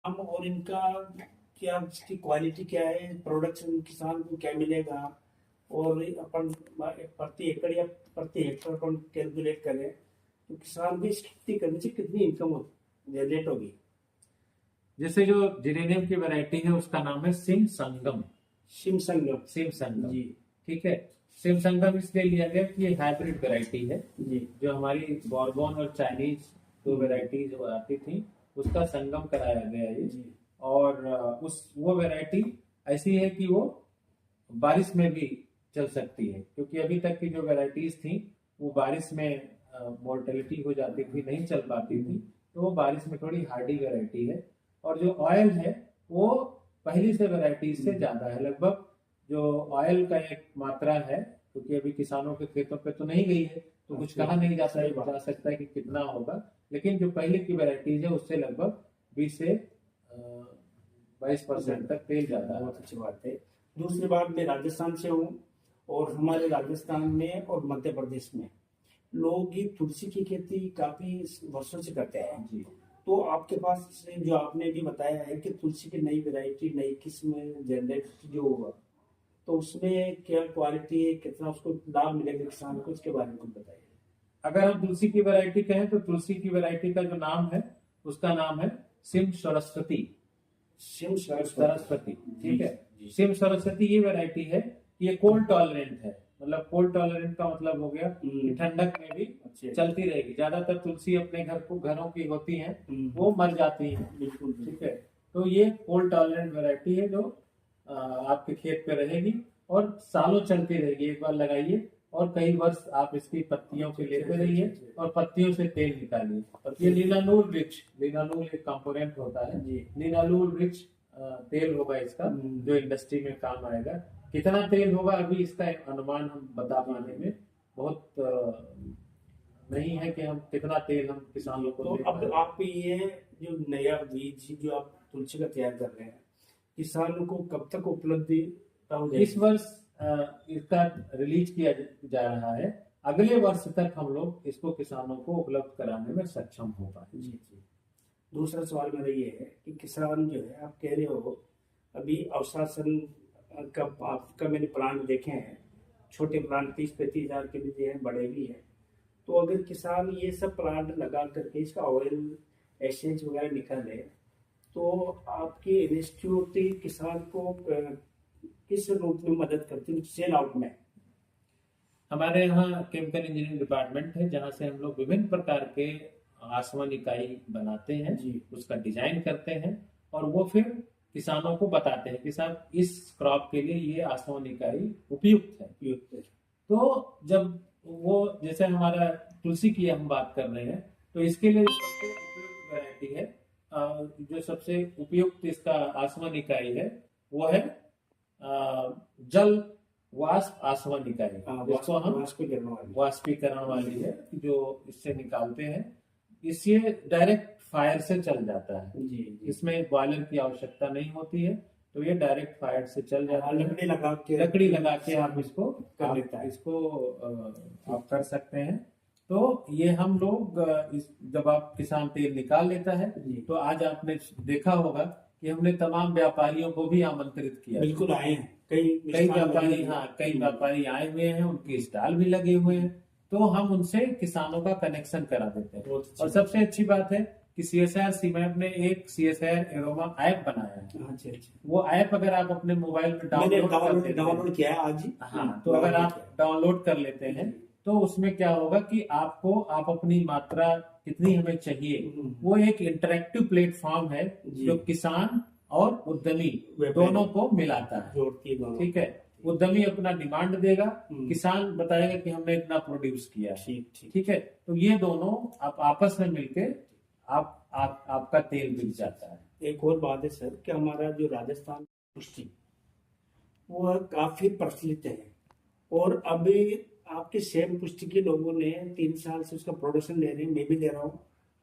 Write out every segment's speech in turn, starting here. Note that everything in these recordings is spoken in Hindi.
हम और इनका क्या, इसकी क्वालिटी क्या है, प्रोडक्शन किसान को क्या मिलेगा, और अपन प्रति एकड़ या प्रति हेक्टर अपन कैलकुलेट करें तो किसान भी इस खेती करने से कितनी इनकम जनरेट होगी। जैसे जो जिरेनियम की वैरायटी है उसका नाम है सिम संगम। सिम संगम। सिम संगम जी। ठीक है। सिम संगम इसलिए लिया गया कि ये हाइब्रिड वैरायटी है जी। जो हमारी बॉर्बन और चाइनीज दो वैरायटी जो आती थी उसका संगम कराया गया ये। और वो वैरायटी ऐसी है कि वो बारिश में भी चल सकती है, क्योंकि अभी तक की जो वैरायटीज थी वो बारिश में मोर्टेलिटी हो जाती थी, नहीं चल पाती थी, तो वो बारिश में थोड़ी हार्डी वैरायटी है। और जो ऑयल है वो पहली से वैरायटीज से ज्यादा है। लगभग जो ऑयल का एक मात्रा है, क्योंकि अभी किसानों के खेतों पे तो नहीं गई है तो कुछ कहा नहीं जा सकता है कि कितना होगा, लेकिन जो पहले की वैरायटीज है उससे लगभग 20 से 22% तक तेल जाता है। बहुत अच्छी बात है। दूसरी बात, मैं राजस्थान से हूँ और हमारे राजस्थान में और मध्य प्रदेश में लोग ये तुलसी की खेती काफी वर्षों से करते हैं जी। तो आपके पास जो आपने भी बताया है कि तुलसी की नई वैरायटी, नई किस्म जनरेट जो होगा, तो उसमें क्या क्वालिटी है, कितना उसको लाभ मिलेगा किसान को, इसके बारे में कुछ बताइए। अगर हम तुलसी की वैरायटी कहें तो तुलसी की वैरायटी का जो नाम है उसका नाम है सिम सरस्वती। सिम सरस्वती ठीक है। सिम सरस्वती ये वैरायटी है, ये कोल्ड टॉलरेंट है। मतलब कोल्ड टॉलरेंट का मतलब हो गया कि ठंडक में भी चलती रहेगी। ज्यादातर तुलसी अपने घरों की होती हैं, वो मर जाती हैं। बिल्कुल ठीक है। तो ये कोल्ड टॉलरेंट वैरायटी है जो आपके खेत पे रहेगी और सालों चलती रहेगी। एक बार लगाइए और कई वर्ष आप इसकी पत्तियों को लेते रहिए और पत्तियों से तेल निकालिए। ये लिनालूल वृक्ष, लिनालूल एक कंपोनेंट होता है, लिनालूल वृक्ष तेल होगा इसका जो इंडस्ट्री में काम आएगा। कितना तेल होगा अभी इसका अनुमान हम बता पाने में बहुत नहीं है कि हम कितना तेल हम किसानों को। तो अब आप ये जो नया बीज जो आप तुलसी का तैयार कर रहे हैं, किसानों को कब तक उपलब्धि हो जाएगी? इस वर्ष इसका रिलीज किया जा रहा है। अगले वर्ष तक हम लोग इसको किसानों को उपलब्ध कराने में सक्षम हो पाए। जी जी। दूसरा सवाल मेरा ये है कि किसान जो है, आप कह रहे हो अभी अवशासन आपका मैंने प्लांट देखे हैं, छोटे प्लांट 30-35 हजार के भी हैं, बड़े भी हैं। तो अगर किसान ये सब प्लांट लगा करके इसका ऑयल एसेंस वगैरह निकाले तो आपकी इंस्टीट्यूट किसान को किस रूप में मदद करती है सेल आउट में? हमारे यहाँ केमिकल इंजीनियरिंग डिपार्टमेंट है जहाँ से हम लोग विभिन्न प्रकार के आसमान इकाई बनाते हैं, उसका डिजाइन करते हैं और वो फिर किसानों को बताते हैं कि साहब इस क्रॉप के लिए ये आसमान इकाई उपयुक्त है। तो जब वो जैसे हमारा तुलसी की हम बात कर रहे हैं तो इसके लिए सबसे उपयुक्त वैरायटी है, जो सबसे उपयुक्त इसका आसमान इकाई है वो है जल वाष्प आसवन इकाई, जिसको हम वाष्पीकरण वाली है जो इससे निकालते हैं। इससे डायरेक्ट फायर से चल जाता है। इसमें बॉयलर की आवश्यकता नहीं होती है, तो ये डायरेक्ट फायर से चल जाता है। लकड़ी लगा के आप इसको आप कर सकते हैं। तो ये हम लोग जब आप किसान तेल निकाल लेता है तो आज आपने देखा होगा कि हमने तमाम व्यापारियों को भी आमंत्रित किया। बिल्कुल आए हैं कई व्यापारी आए हुए हैं, उनके स्टॉल भी लगे हुए हैं, तो हम उनसे किसानों का कनेक्शन करा देते हैं। और सबसे अच्छी बात है कि CSIR सीमैप ने एक CSIR एरोमा ऐप बनाया है। वो ऐप अगर आप अपने मोबाइल में डाउनलोड किया है आज। हाँ, तो अगर आप डाउनलोड कर लेते हैं तो उसमें क्या होगा कि आप अपनी मात्रा कितनी हमें चाहिए, वो एक इंटरेक्टिव प्लेटफॉर्म है जो किसान और उद्यमी दोनों को मिलाता है। ठीक है। उद्यमी अपना डिमांड देगा, किसान बताएगा कि हमने इतना प्रोड्यूस किया। ठीक है। तो ये दोनों आप आपस में मिलके आपका तेल बिक जाता है। एक और बात है सर कि हमारा जो राजस्थान पुष्टि वो काफी प्रचलित है और अभी आपके सेम पुष्टि के लोगों ने 3 साल से उसका प्रोडक्शन ले रहे हैं, मैं भी ले रहा हूँ।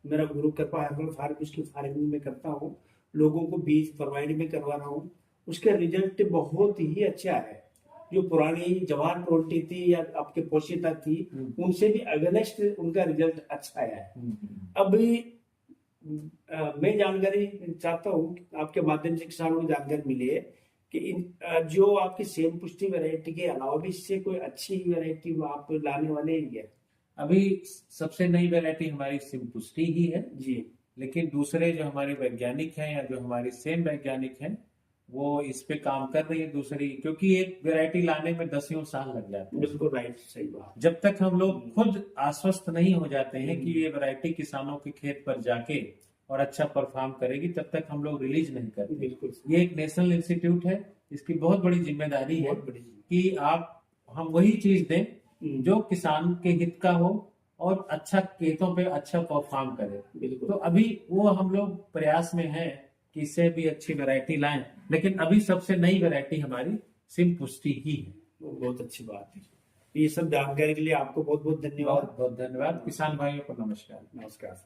मेरा गुरु कृपा हर्बल फार्म उसकी फार्मिंग में करता हूँ, लोगों को बीज प्रोवाइड में करवा रहा हूँ। उसका रिजल्ट बहुत ही अच्छा है। जो पुरानी जवान पोल्ट्री थी या आपके पोषिता थी उनसे भी अगेंस्ट उनका रिजल्ट अच्छा आया है। अभी मैं जानकारी चाहता हूँ आपके माध्यम से किसानों को जानकारी मिले कि जो आपकी सेम पुष्टि वैरायटी के अलावा भी इससे कोई अच्छी वैरायटी आप लाने वाले हैं क्या? अभी सबसे नई वैरायटी हमारी सिम्पुष्टि ही है जी। लेकिन दूसरे जो हमारे वैज्ञानिक हैं या जो हमारे सेम वैज्ञानिक हैं वो इस पे काम कर रही है दूसरी, क्योंकि एक वैरायटी लाने में 10 साल लग जाते हैं। बिल्कुल राइट, सही बात। जब तक हम लोग खुद आश्वस्त नहीं हो जाते हैं कि ये वैरायटी किसानों के खेत पर जाके और अच्छा परफॉर्म करेगी, तब तक हम लोग रिलीज नहीं करते। बिल्कुल। ये एक नेशनल इंस्टीट्यूट है, इसकी बहुत बड़ी जिम्मेदारी है बहुत बड़ी। कि हम वही चीज दें जो किसान के हित का हो और अच्छा खेतों पे अच्छा परफॉर्म करे। बिल्कुल। तो अभी वो हम लोग प्रयास में हैं कि इससे भी अच्छी वैरायटी लाएं, लेकिन अभी सबसे नई वैरायटी हमारी सिम्पुष्टि ही है। बहुत अच्छी बात है। ये सब जानकारी के लिए आपको बहुत बहुत धन्यवाद। बहुत बहुत धन्यवाद। किसान भाइयों को नमस्कार। नमस्कार।